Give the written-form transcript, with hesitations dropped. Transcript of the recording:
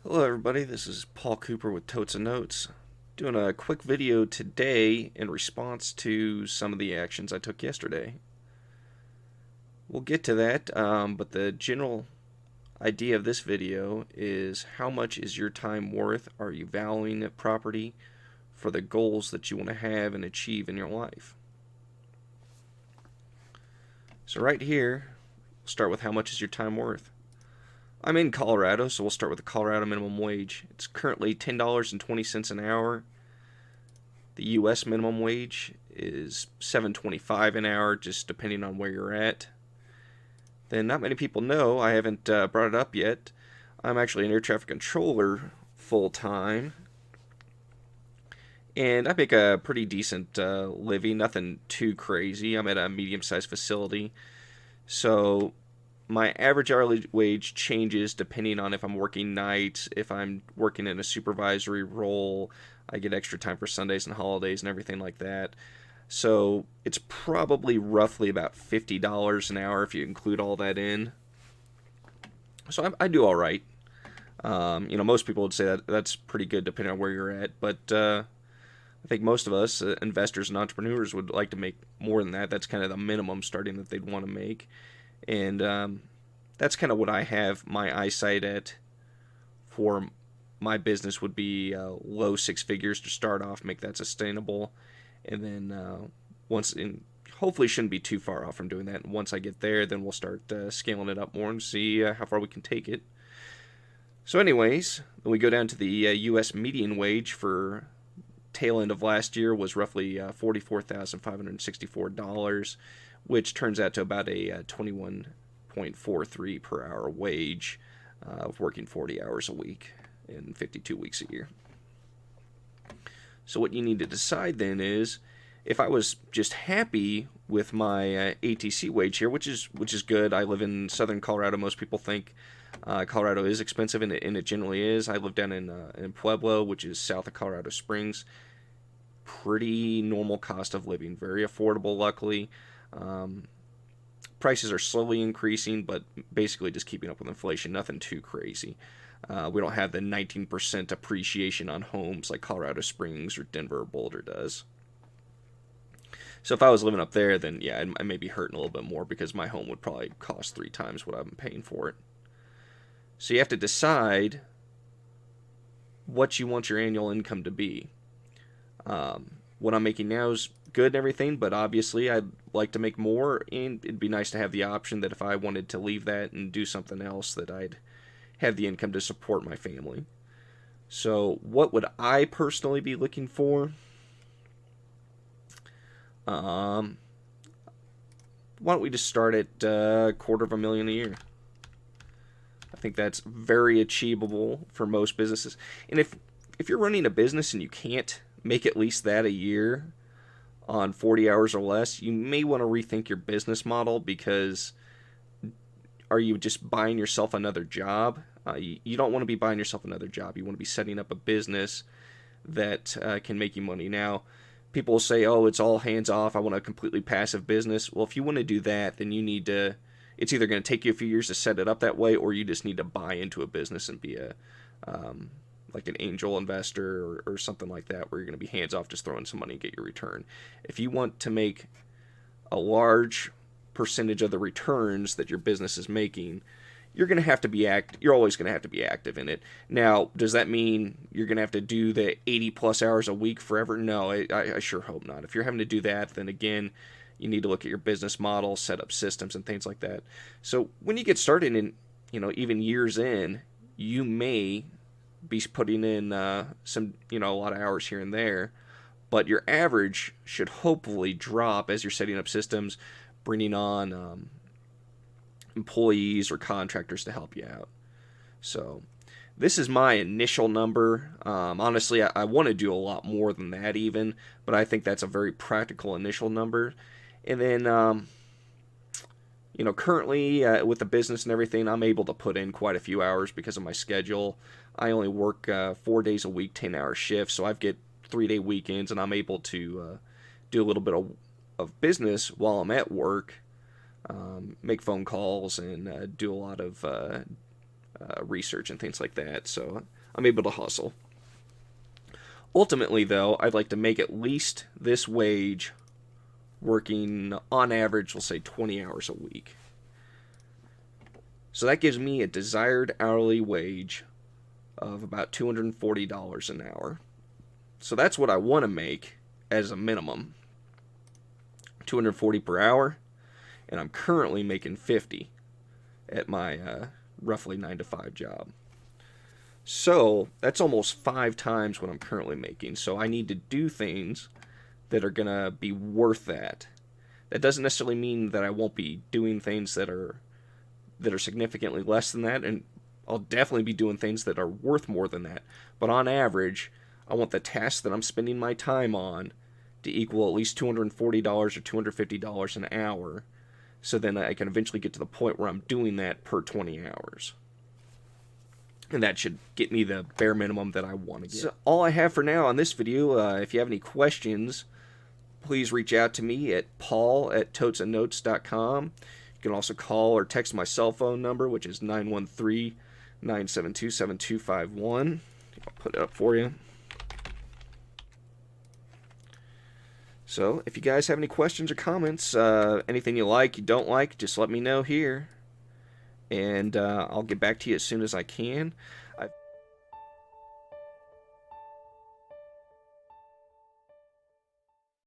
Hello everybody, this is Paul Cooper with Totes and Notes. Doing a quick video today in response to some of the actions I took yesterday. We'll get to that, but the general idea of this video is how much is your time worth? Are you valuing it properly for the goals that you want to have and achieve in your life? So right here, we'll start with how much is your time worth. I'm in Colorado, so we'll start with the Colorado minimum wage. It's currently $10.20 an hour. The U.S. minimum wage is $7.25 an hour, just depending on where you're at. Then not many people know, I haven't brought it up yet, I'm actually an air traffic controller full-time. And I make a pretty decent living, nothing too crazy. I'm at a medium-sized facility. So my average hourly wage changes depending on if I'm working nights, if I'm working in a supervisory role. I get extra time for Sundays and holidays and everything like that. So it's probably roughly about $50 an hour if you include all that in. So I do all right. Most people would say that that's pretty good depending on where you're at, but I think most of us, investors and entrepreneurs, would like to make more than that. That's kind of the minimum starting that they'd want to make. And that's kind of what I have my eyesight at for my business would be low six figures to start off, make that sustainable. And then hopefully shouldn't be too far off from doing that. And once I get there, then we'll start scaling it up more and see how far we can take it. So anyways, when we go down to the U.S. median wage for tail end of last year was roughly $44,564, which turns out to about a 21.43 per hour wage of working 40 hours a week and 52 weeks a year. So what you need to decide then is, if I was just happy with my ATC wage here, which is good. I live in southern Colorado. Most people think Colorado is expensive, and it generally is. I live down in Pueblo, which is south of Colorado Springs. Pretty normal cost of living, very affordable, luckily. Prices are slowly increasing, but basically just keeping up with inflation, nothing too crazy. We don't have the 19% appreciation on homes like Colorado Springs or Denver or Boulder does. So if I was living up there, then yeah, I may be hurting a little bit more because my home would probably cost 3 times what I'm paying for it. So you have to decide what you want your annual income to be. What I'm making now is good and everything, but obviously I'd like to make more, and it'd be nice to have the option that if I wanted to leave that and do something else, that I'd have the income to support my family. So what would I personally be looking for? Why don't we just start at $250,000 a year? I think that's very achievable for most businesses. And if you're running a business and you can't make at least that a year on 40 hours or less, you may want to rethink your business model, because are you just buying yourself another job? You don't want to be buying yourself another job. You want to be setting up a business that can make you money. Now, people will say, oh, it's all hands off. I want a completely passive business. Well, if you want to do that, then you need to, it's either going to take you a few years to set it up that way, or you just need to buy into a business and be like an angel investor or something like that, where you're going to be hands off, just throwing some money and get your return. If you want to make a large percentage of the returns that your business is making, you're going to have to be you're always going to have to be active in it. Now, does that mean you're going to have to do the 80 plus hours a week forever? No, I sure hope not. If you're having to do that, then again, you need to look at your business model, set up systems and things like that. So when you get started in, even years in, you may be putting in some, a lot of hours here and there, but your average should hopefully drop as you're setting up systems, bringing on employees or contractors to help you out. So this is my initial number. Honestly, I want to do a lot more than that even, but I think that's a very practical initial number. And then, currently with the business and everything, I'm able to put in quite a few hours because of my schedule. I only work 4 days a week, 10-hour shifts, so I get 3-day weekends, and I'm able to do a little bit of business while I'm at work. Make phone calls and do a lot of research and things like that. So I'm able to hustle. Ultimately, though, I'd like to make at least this wage working on average, we'll say 20 hours a week. So that gives me a desired hourly wage of about $240 an hour. So that's what I want to make as a minimum. $240 per hour, and I'm currently making $50 at my roughly 9-to-5 job. So that's almost 5 times what I'm currently making. So I need to do things that are going to be worth that. That doesn't necessarily mean that I won't be doing things that are significantly less than that, and I'll definitely be doing things that are worth more than that. But on average, I want the tasks that I'm spending my time on to equal at least $240 or $250 an hour, so then I can eventually get to the point where I'm doing that per 20 hours. And that should get me the bare minimum that I want to get. So all I have for now on this video. If you have any questions, please reach out to me at paul@totesandnotes.com. You can also call or text my cell phone number, which is 913-972-7251. I'll put it up for you. So if you guys have any questions or comments, anything you like, you don't like, just let me know here. And I'll get back to you as soon as I can.